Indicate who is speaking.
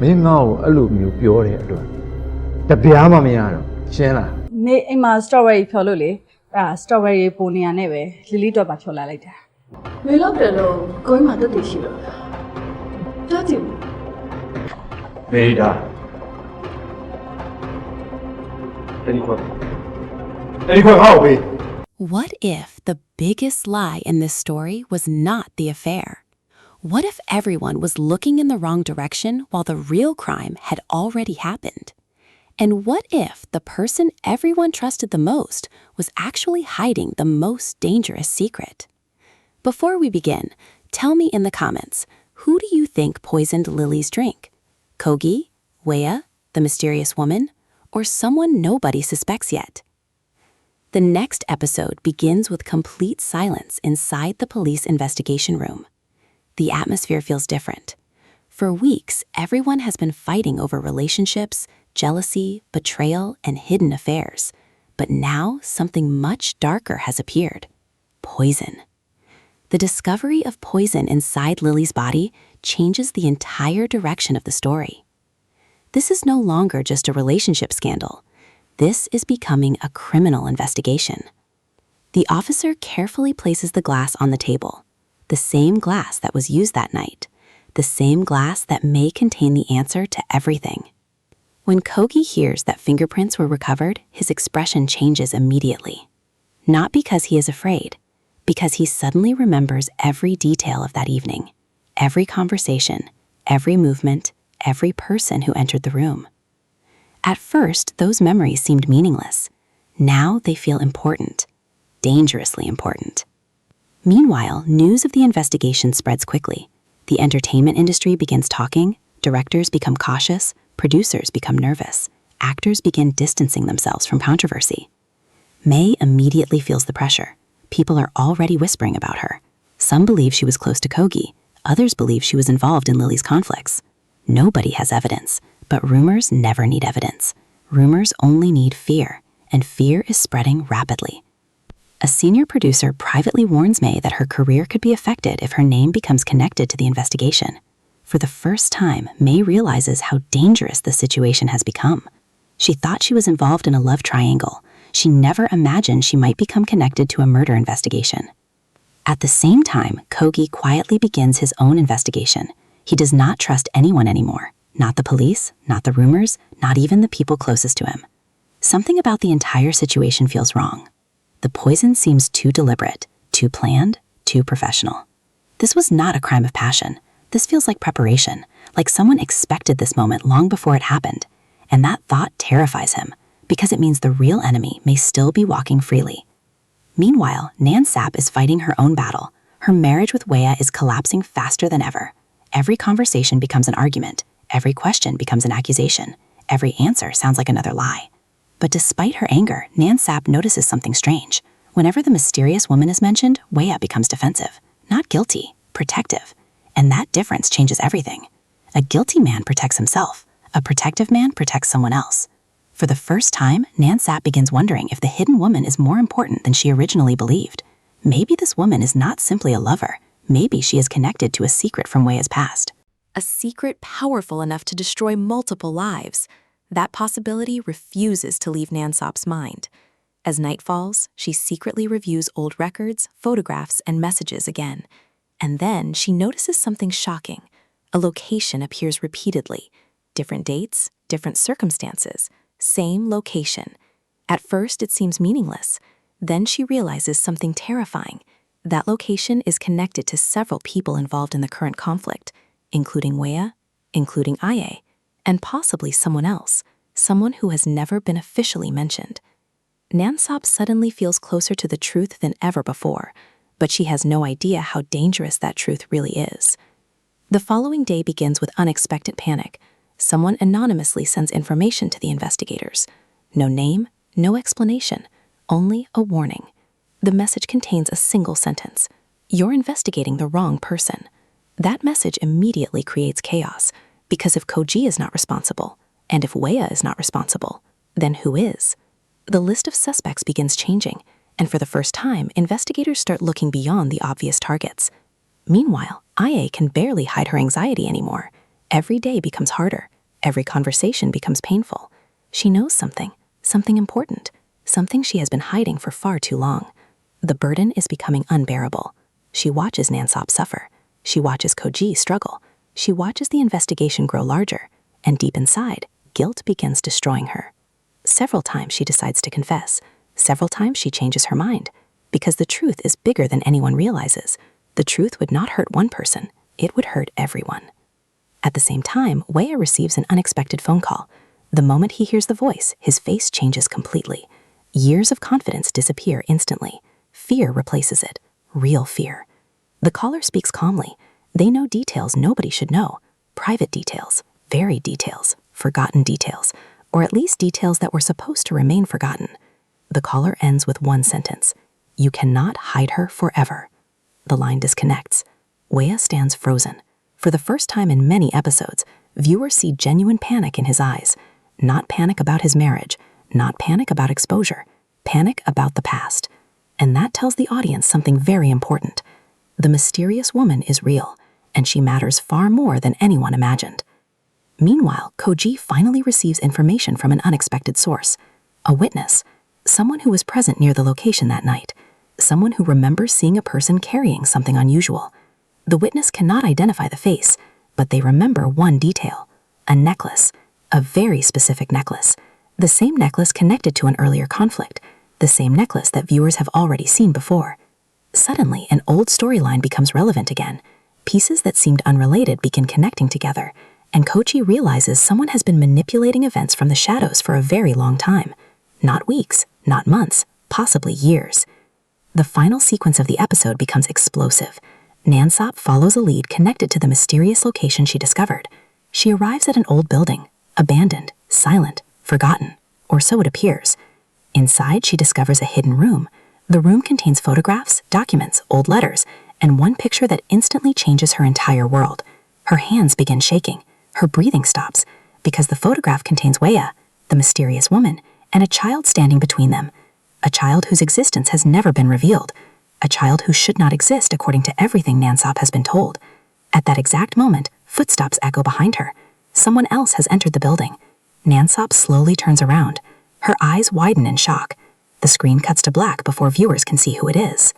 Speaker 1: မင်းငါ့ကိုအဲ့လိုမျိုးပြောတဲ့အတွက်တပြားမှမရတော့ရှင်းလား
Speaker 2: နေအိမ်မှာ strawberry ဖြော်လို့လေအဲ့ဒါ strawberry ပုံနေရနဲ့ပဲလီလီတော့ပါဖြော်လာလိုက်တာ
Speaker 3: မေလောက်တယ်လို့ကိုင်းမှာတက်တည်ရှိတော့ကြားကြည့်
Speaker 1: မေဒါတယ်လီဖုန်းဟောက်ဘေး
Speaker 4: What if the biggest lie in this story was not the affair? What if everyone was looking in the wrong direction while the real crime had already happened? And what if the person everyone trusted the most was actually hiding the most dangerous secret? Before we begin, tell me in the comments, who do you think poisoned Lily's drink? Kogi, Wea, the mysterious woman, or someone nobody suspects yet? The next episode begins with complete silence inside the police investigation room. The atmosphere feels different. For weeks, everyone has been fighting over relationships, jealousy, betrayal, and hidden affairs. But now something much darker has appeared. Poison. The discovery of poison inside Lily's body changes the entire direction of the story. This is no longer just a relationship scandal. This is becoming a criminal investigation. The officer carefully places the glass on the table, the same glass that was used that night, the same glass that may contain the answer to everything. When Kogi hears that fingerprints were recovered, his expression changes immediately. Not because he is afraid, because he suddenly remembers every detail of that evening, every conversation, every movement, every person who entered the room. At first, those memories seemed meaningless. Now they feel important, dangerously important. Meanwhile, news of the investigation spreads quickly. The entertainment industry begins talking, directors become cautious, producers become nervous, actors begin distancing themselves from controversy. May immediately feels the pressure. People are already whispering about her. Some believe she was close to Kogi, others believe she was involved in Lily's conflicts. Nobody has evidence, but rumors never need evidence. Rumors only need fear, and fear is spreading rapidly. A senior producer privately warns May that her career could be affected if her name becomes connected to the investigation. For the first time, May realizes how dangerous the situation has become. She thought she was involved in a love triangle. She never imagined she might become connected to a murder investigation. At the same time, Kogi quietly begins his own investigation. He does not trust anyone anymore. Not the police, not the rumors, not even the people closest to him. Something about the entire situation feels wrong. The poison seems too deliberate, too planned, too professional. This was not a crime of passion. This feels like preparation, like someone expected this moment long before it happened. And that thought terrifies him, because it means the real enemy may still be walking freely. Meanwhile, Nan Sap is fighting her own battle. Her marriage with Wea is collapsing faster than ever. Every conversation becomes an argument. Every question becomes an accusation. Every answer sounds like another lie. But despite her anger, Nan Sap notices something strange. Whenever the mysterious woman is mentioned, Wea becomes defensive. Not guilty, protective. And that difference changes everything. A guilty man protects himself. A protective man protects someone else. For the first time, Nan Sap begins wondering if the hidden woman is more important than she originally believed. Maybe this woman is not simply a lover. Maybe she is connected to a secret from Wea's past. A secret powerful enough to destroy multiple lives. That possibility refuses to leave Nan Sap's mind. As night falls, she secretly reviews old records, photographs, and messages again. And then she notices something shocking. A location appears repeatedly. Different dates, different circumstances, same location. At first, it seems meaningless. Then she realizes something terrifying. That location is connected to several people involved in the current conflict, including Wea, including Aye, and possibly someone else, someone who has never been officially mentioned. Nan Sap suddenly feels closer to the truth than ever before, but she has no idea how dangerous that truth really is. The following day begins with unexpected panic. Someone anonymously sends information to the investigators. No name, no explanation, only a warning. The message contains a single sentence. You're investigating the wrong person. That message immediately creates chaos, because if Kogi is not responsible, and if Wea is not responsible, then who is? The list of suspects begins changing, and for the first time, investigators start looking beyond the obvious targets. Meanwhile, Aye can barely hide her anxiety anymore. Every day becomes harder. Every conversation becomes painful. She knows something important, something she has been hiding for far too long. The burden is becoming unbearable. She watches Nansop suffer. She watches Koji struggle. She watches the investigation grow larger, and deep inside, guilt begins destroying her. Several times she decides to confess. Several times she changes her mind, because the truth is bigger than anyone realizes. The truth would not hurt one person, it would hurt everyone. At the same time, Wei receives an unexpected phone call. The moment he hears the voice, his face changes completely. Years of confidence disappear instantly. Fear replaces it. Real fear. The caller speaks calmly. They know details nobody should know. Private details, buried details, forgotten details, or at least details that were supposed to remain forgotten. The caller ends with one sentence. You cannot hide her forever. The line disconnects. Wei stands frozen. For the first time in many episodes, viewers see genuine panic in his eyes. Not panic about his marriage, not panic about exposure, panic about the past. And that tells the audience something very important. The mysterious woman is real, and she matters far more than anyone imagined. Meanwhile, Koji finally receives information from an unexpected source. A witness, someone who was present near the location that night, someone who remembers seeing a person carrying something unusual. The witness cannot identify the face, but they remember one detail, a necklace, a very specific necklace, the same necklace connected to an earlier conflict, the same necklace that viewers have already seen before. Suddenly, an old storyline becomes relevant again. Pieces that seemed unrelated begin connecting together, and Koji realizes someone has been manipulating events from the shadows for a very long time. Not weeks, not months, possibly years. The final sequence of the episode becomes explosive. Nansop follows a lead connected to the mysterious location she discovered. She arrives at an old building, abandoned, silent, forgotten, or so it appears. Inside, she discovers a hidden room. The room contains photographs, documents, old letters, and one picture that instantly changes her entire world. Her hands begin shaking. Her breathing stops, because the photograph contains Wei, the mysterious woman, and a child standing between them. A child whose existence has never been revealed. A child who should not exist according to everything Nansop has been told. At that exact moment, footsteps echo behind her. Someone else has entered the building. Nansop slowly turns around. Her eyes widen in shock. The screen cuts to black before viewers can see who it is.